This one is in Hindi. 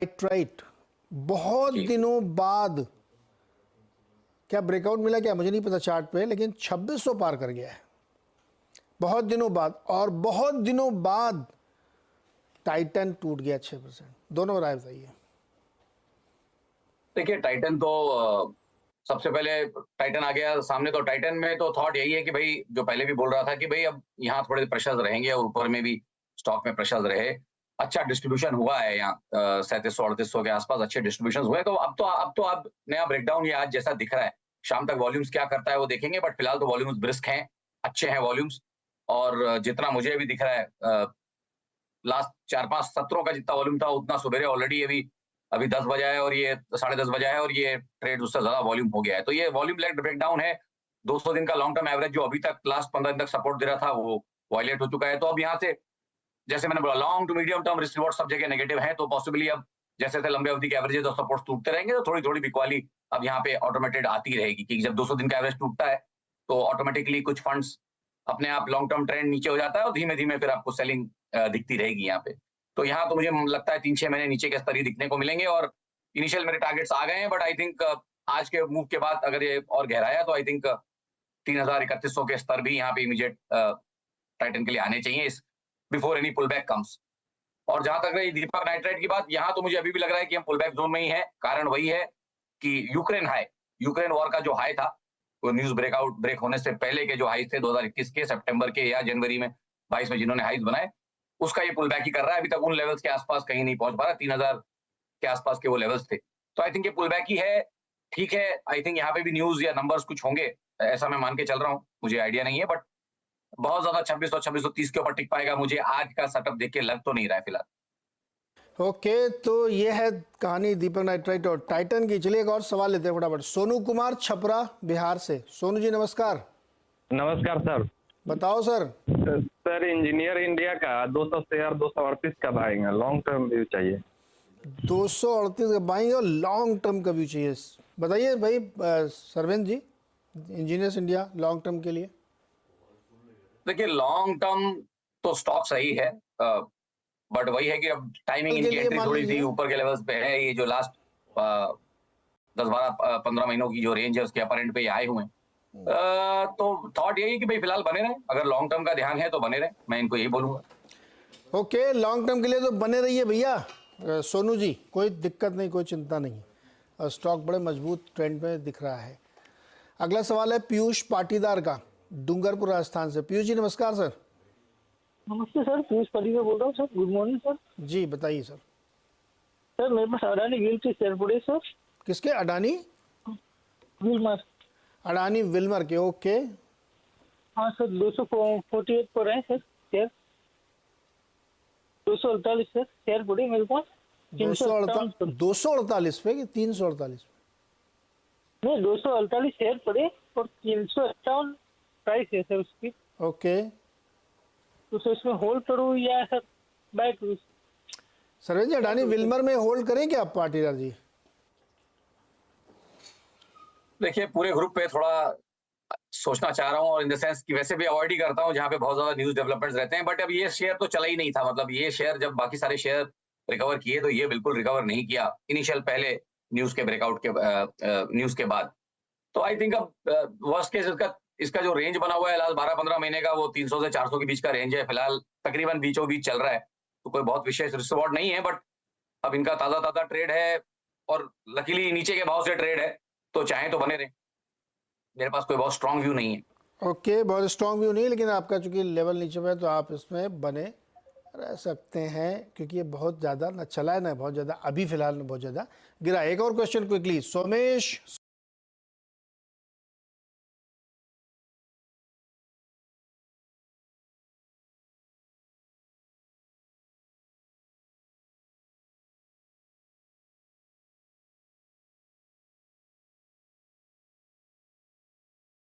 राइट। बहुत जी। दिनों बाद क्या ब्रेकआउट मिला क्या मुझे नहीं पता चार्ट पे, लेकिन 2600 पार कर गया है बहुत दिनों बाद। और बहुत दिनों बाद टाइटन टूट गया 6%। दोनों राय बताइए। देखिए टाइटन तो सबसे पहले टाइटन आ गया सामने, तो टाइटन में तो थॉट यही है कि भाई जो पहले भी बोल रहा था कि भाई अब यहाँ थोड़े प्रेशर्स रहेंगे और ऊपर में भी स्टॉक में प्रेशर्स रहे। अच्छा डिस्ट्रीब्यूशन हुआ है यहाँ 3700-3800 के आसपास अच्छे डिस्ट्रीब्यूशन हुए। तो अब नया ब्रेकडाउन ये आज जैसा दिख रहा है, शाम तक वॉल्यूम्स क्या करता है वो देखेंगे, बट फिलहाल तो वॉल्यूम्स ब्रिस्क हैं, अच्छे हैं वॉल्यूम्स। और जितना मुझे अभी दिख रहा है लास्ट 4-5 सत्रों का जितना वॉल्यूम था उतना सुबेरे ऑलरेडी अभी अभी 10 बजा है और ये 10:30 बजा है और ये ट्रेड उससे ज्यादा वॉल्यूम हो गया है। तो ये वॉल्यूम लेग ब्रेकडाउन है। 200 दिन का लॉन्ग टर्म एवरेज जो अभी तक लास्ट 15 दिन तक सपोर्ट दे रहा था वो वायलेट हो चुका है। तो अब यहाँ से जैसे मैंने बोला long to medium term risk reward सब जगह नेगेटिव है, तो पॉसिबली अब जैसे थे लंबे अवधि के एवरेजेस और सपोर्ट टूटते रहेंगे तो थोड़ी थोड़ी बिकवाली अब यहाँ पे ऑटोमेटेड आती रहेगी, क्योंकि जब 200 दिन का एवरेज टूटता है तो ऑटोमेटिकली कुछ फंड्स अपने आप लॉन्ग टर्म ट्रेंड नीचे हो जाता है और धीमे धीमे फिर आपको सेलिंग दिखती रहेगी यहाँ पे। तो यहाँ तो मुझे लगता है 3-6 महीने नीचे के स्तर ही दिखने को मिलेंगे और इनिशियल मेरे टारगेट्स आ गए हैं, बट आई थिंक आज के मूव के बाद अगर ये और गहराया तो आई थिंक 3000-3100 के स्तर भी यहाँ पे इमीडिएट टाइटन के लिए आने चाहिए इस before any pull back comes. और जहां तक रही दीपक नाइट्राइट की बात, यहाँ तो मुझे अभी भी लग रहा है कि हम पुल बैक जोन में ही है। कारण वही है कि यूक्रेन वॉर का जो हाई था, वो न्यूज ब्रेक होने से पहले के जो हाई थे 2021 के सितंबर के या जनवरी में 22 में जिन्होंने हाईज बनाए, उसका ये पुल बैक ही कर रहा है। अभी तक उन लेवल्स के आसपास कहीं नहीं पहुंच पा रहा, 3000 के आसपास के वो लेवल्स थे। तो आई थिंक ये पुल बैक ही है। ठीक है, आई थिंक यहाँ पे भी न्यूज या नंबर्स कुछ होंगे, ऐसा मैं मान के चल रहा हूँ, मुझे आइडिया नहीं है, बट बहुत ज्यादा 2600-2630 के ऊपर टिक पाएगा मुझे आज का सेटअप देख के लग तो नहीं रहा है फिलहाल। ओके, तो ये है कहानी दीपक नाइट्राइट और टाइटन की। चलिए एक और सवाल लेते हैं फटाफट। सोनू कुमार छपरा बिहार से। सोनू जी नमस्कार। नमस्कार सर। बताओ सर। सर इंजीनियर इंडिया का 200 शेयर 238 कब आएगा? लॉन्ग टर्म व्यू चाहिए। 238 का बाइंग और लॉन्ग टर्म का व्यू चाहिए। बताइए भाई सरवेंद्र जी, इंजीनियर्स इंडिया लॉन्ग टर्म के लिए। देखिए लॉन्ग टर्म तो स्टॉक सही है, बट वही है कि अब टाइमिंग के इनकी लिए एंट्री मान थोड़ी सी लीजिए ऊपर के लेवल्स पे है। ये जो लास्ट 10-12-15 महीनों की जो रेंज है उसके अपरेंट पे ये आए हुए हैं। तो थॉट यही कि भाई फिलहाल बने रहे, अगर लॉन्ग टर्म का ध्यान है तो बने रहे, मैं इनको यही बोलूंगा। ओके, लॉन्ग टर्म के लिए तो बने रहिए भैया सोनू जी, कोई दिक्कत नहीं, कोई चिंता नहीं। और स्टॉक बड़े मजबूत ट्रेंड में दिख रहा है। अगला सवाल है पीयूष पाटीदार का, डूंगरपुर राजस्थान से। पीयूष जी नमस्कार सर। नमस्ते सर, पीयूष पाटीदार बोल रहा हूँ सर। Good morning sir. जी बताइए सर। सर मेरे पास अडानी व्हील के शेयर पड़े सर। किसके? अडानी विल्मर। अडानी विल्मर के। ओके, हाँ सर, 248 पर है सर शेयर। 248 सर शेयर पड़े मेरे पास। 248 पे कि 348 पे? नहीं, 248 शेयर पड़े और 358 प्राइस है सर उसकी। ओके, तो सर इसमें होल्ड करूँ या सर बाय करूँ? सरवेंद्र जी अडानी विल्मर में होल्ड करें क्या आप पाटीदार जी? देखिए पूरे ग्रुप पे थोड़ा सोचना चाह रहा हूँ, और इन द सेंस कि वैसे भी अवॉइड ही करता हूँ जहाँ पे बहुत ज्यादा न्यूज डेवलपमेंट्स रहते हैं। बट अब ये शेयर तो चला ही नहीं था, मतलब ये शेयर जब बाकी सारे शेयर रिकवर किए तो ये बिल्कुल रिकवर नहीं किया इनिशियल पहले न्यूज के ब्रेकआउट के न्यूज के बाद। तो आई थिंक अब वर्स्ट केस इसका जो रेंज बना हुआ है लास्ट 12-15 महीने का, वो 300 से 400 के बीच का रेंज है। फिलहाल तकरीबन बीचों बीच चल रहा है, तो कोई बहुत विशेष रिस्क रिवॉर्ड नहीं है। बट अब इनका ताजा ताजा ट्रेड है और लकीली नीचे के भाव से ट्रेड है, तो चाहे तो बने रहे। मेरे पास कोई बहुत स्ट्रांग व्यू नहीं है। ओके, बहुत स्ट्रॉन्ग व्यू नहीं, लेकिन आपका चूंकि लेवल नीचे में है तो आप इसमें बने रह सकते हैं, क्योंकि ये बहुत ज़्यादा ना चला है ना बहुत ज़्यादा अभी फिलहाल बहुत ज़्यादा गिरा। एक और क्वेश्चन क्विकली, सोमेश